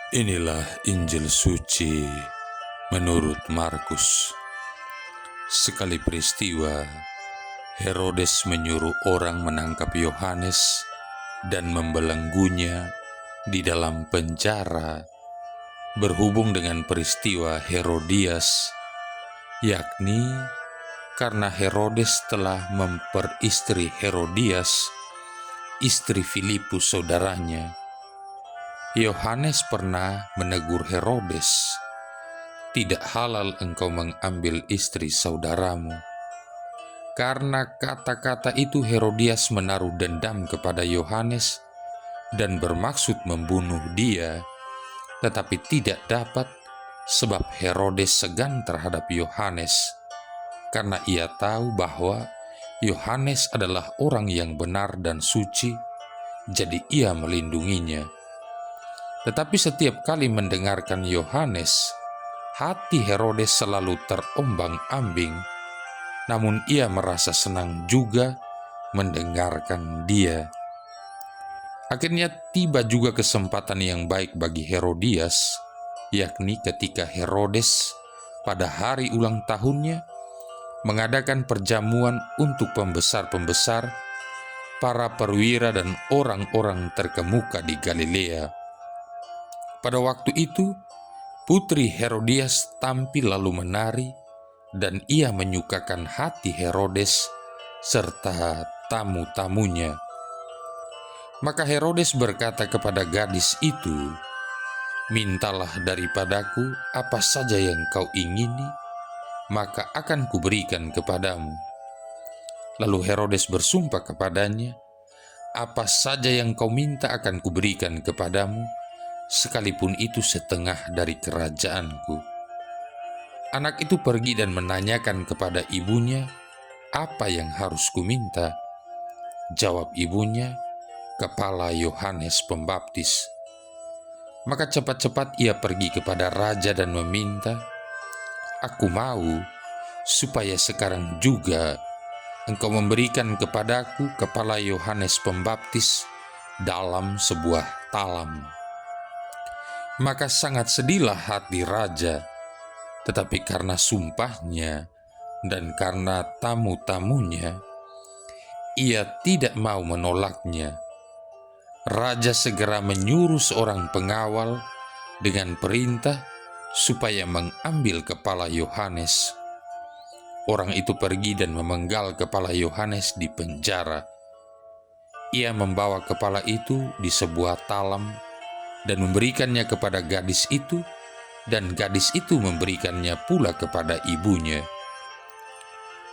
Inilah Injil suci menurut Markus. Sekali peristiwa, Herodes menyuruh orang menangkap Yohanes dan membelenggunya di dalam penjara berhubung dengan peristiwa Herodias, yakni karena Herodes telah memperistri Herodias, istri Filipus saudaranya. Yohanes pernah menegur Herodes, "Tidak halal engkau mengambil istri saudaramu." Karena kata-kata itu Herodias menaruh dendam kepada Yohanes dan bermaksud membunuh dia, tetapi tidak dapat sebab Herodes segan terhadap Yohanes, karena ia tahu bahwa Yohanes adalah orang yang benar dan suci, jadi ia melindunginya. Tetapi setiap kali mendengarkan Yohanes, hati Herodes selalu terombang-ambing, namun ia merasa senang juga mendengarkan dia. Akhirnya tiba juga kesempatan yang baik bagi Herodias, yakni ketika Herodes pada hari ulang tahunnya mengadakan perjamuan untuk pembesar-pembesar, para perwira dan orang-orang terkemuka di Galilea. Pada waktu itu, putri Herodias tampil lalu menari, dan ia menyukakan hati Herodes serta tamu-tamunya. Maka Herodes berkata kepada gadis itu, "Mintalah daripadaku apa saja yang kau ingini, maka akan kuberikan kepadamu." Lalu Herodes bersumpah kepadanya, "Apa saja yang kau minta akan kuberikan kepadamu, sekalipun itu setengah dari kerajaanku." Anak itu pergi dan menanyakan kepada ibunya, "Apa yang harus kuminta?" Jawab ibunya, "Kepala Yohanes Pembaptis." Maka cepat-cepat ia pergi kepada raja dan meminta, "Aku mau supaya sekarang juga engkau memberikan kepadaku kepala Yohanes Pembaptis dalam sebuah talam." Maka sangat sedihlah hati raja, tetapi karena sumpahnya dan karena tamu-tamunya, ia tidak mau menolaknya. Raja segera menyuruh seorang pengawal dengan perintah supaya mengambil kepala Yohanes. Orang itu pergi dan memenggal kepala Yohanes di penjara. Ia membawa kepala itu di sebuah talam dan memberikannya kepada gadis itu, dan gadis itu memberikannya pula kepada ibunya.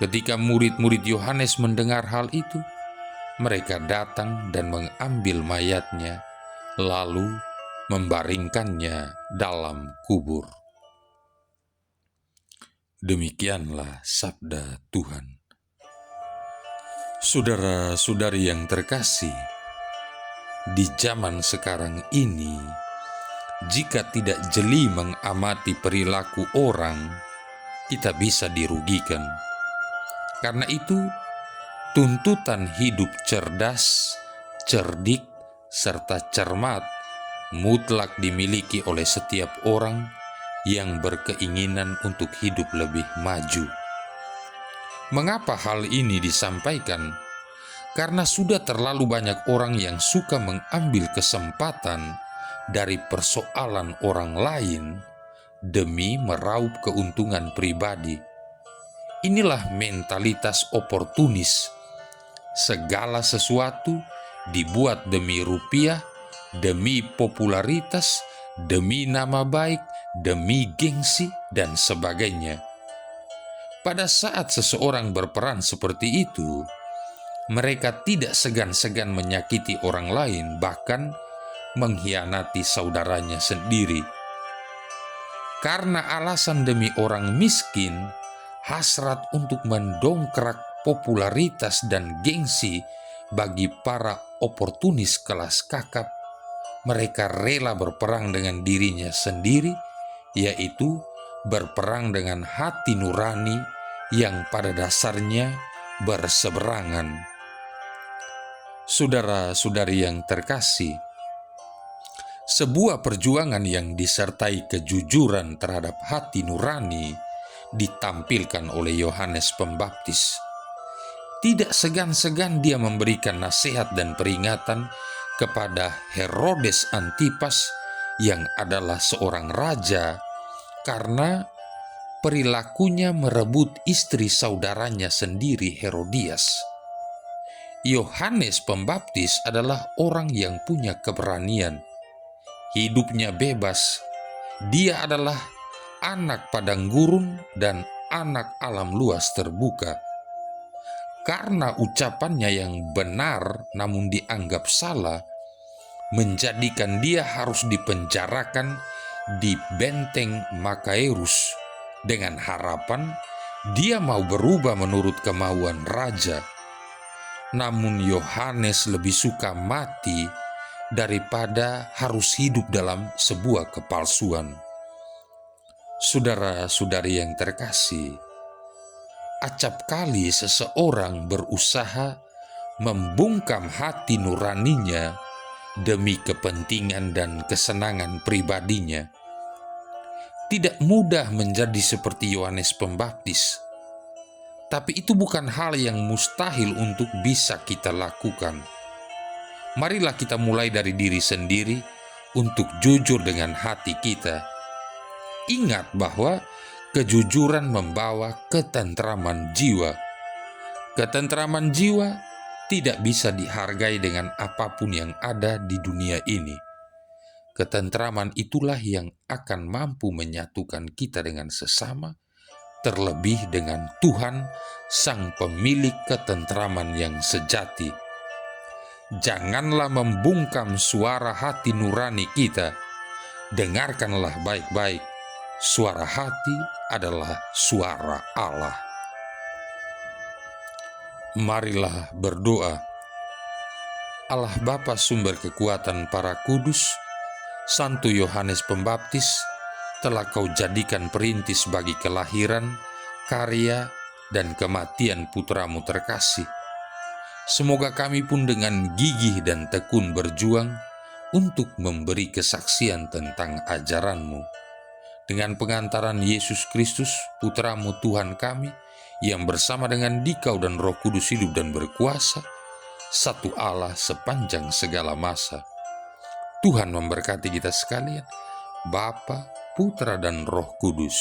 Ketika murid-murid Yohanes mendengar hal itu, mereka datang dan mengambil mayatnya, lalu membaringkannya dalam kubur. Demikianlah sabda Tuhan. Saudara-saudari yang terkasih, di zaman sekarang ini, jika tidak jeli mengamati perilaku orang, kita bisa dirugikan. Karena itu, tuntutan hidup cerdas, cerdik, serta cermat mutlak dimiliki oleh setiap orang yang berkeinginan untuk hidup lebih maju. Mengapa hal ini disampaikan? Karena sudah terlalu banyak orang yang suka mengambil kesempatan dari persoalan orang lain demi meraup keuntungan pribadi. Inilah mentalitas oportunis. Segala sesuatu dibuat demi rupiah, demi popularitas, demi nama baik, demi gengsi, dan sebagainya. Pada saat seseorang berperan seperti itu, mereka tidak segan-segan menyakiti orang lain, bahkan mengkhianati saudaranya sendiri. Karena alasan demi orang miskin, hasrat untuk mendongkrak popularitas dan gengsi bagi para oportunis kelas kakap, mereka rela berperang dengan dirinya sendiri, yaitu berperang dengan hati nurani yang pada dasarnya berseberangan. Saudara-saudari yang terkasih, Sebuah perjuangan yang disertai kejujuran terhadap hati nurani ditampilkan oleh Yohanes Pembaptis. Tidak segan-segan dia memberikan nasihat dan peringatan kepada Herodes Antipas yang adalah seorang raja karena perilakunya merebut istri saudaranya sendiri Herodias. Yohanes Pembaptis adalah orang yang punya keberanian. Hidupnya bebas. Dia adalah anak padang gurun dan anak alam luas terbuka. Karena ucapannya yang benar namun dianggap salah, menjadikan dia harus dipenjarakan di benteng Makaerus dengan harapan dia mau berubah menurut kemauan raja. Namun Yohanes lebih suka mati daripada harus hidup dalam sebuah kepalsuan. Saudara-saudari yang terkasih, acap kali seseorang berusaha membungkam hati nuraninya demi kepentingan dan kesenangan pribadinya. Tidak mudah menjadi seperti Yohanes Pembaptis, tapi itu bukan hal yang mustahil untuk bisa kita lakukan. Marilah kita mulai dari diri sendiri untuk jujur dengan hati kita. Ingat bahwa kejujuran membawa ketentraman jiwa. Ketentraman jiwa tidak bisa dihargai dengan apapun yang ada di dunia ini. Ketentraman itulah yang akan mampu menyatukan kita dengan sesama, terlebih dengan Tuhan, Sang Pemilik ketentraman yang sejati. Janganlah membungkam suara hati nurani kita. Dengarkanlah baik-baik. Suara hati adalah suara Allah. Marilah berdoa. Allah Bapa sumber kekuatan para kudus, Santo Yohanes Pembaptis telah Kau jadikan perintis bagi kelahiran, karya, dan kematian putramu terkasih. Semoga kami pun dengan gigih dan tekun berjuang untuk memberi kesaksian tentang ajaran-Mu. Dengan pengantaran Yesus Kristus, Putramu Tuhan kami, yang bersama dengan Dikau dan Roh Kudus hidup dan berkuasa, satu Allah sepanjang segala masa. Tuhan memberkati kita sekalian, Bapa, Putra, dan Roh Kudus.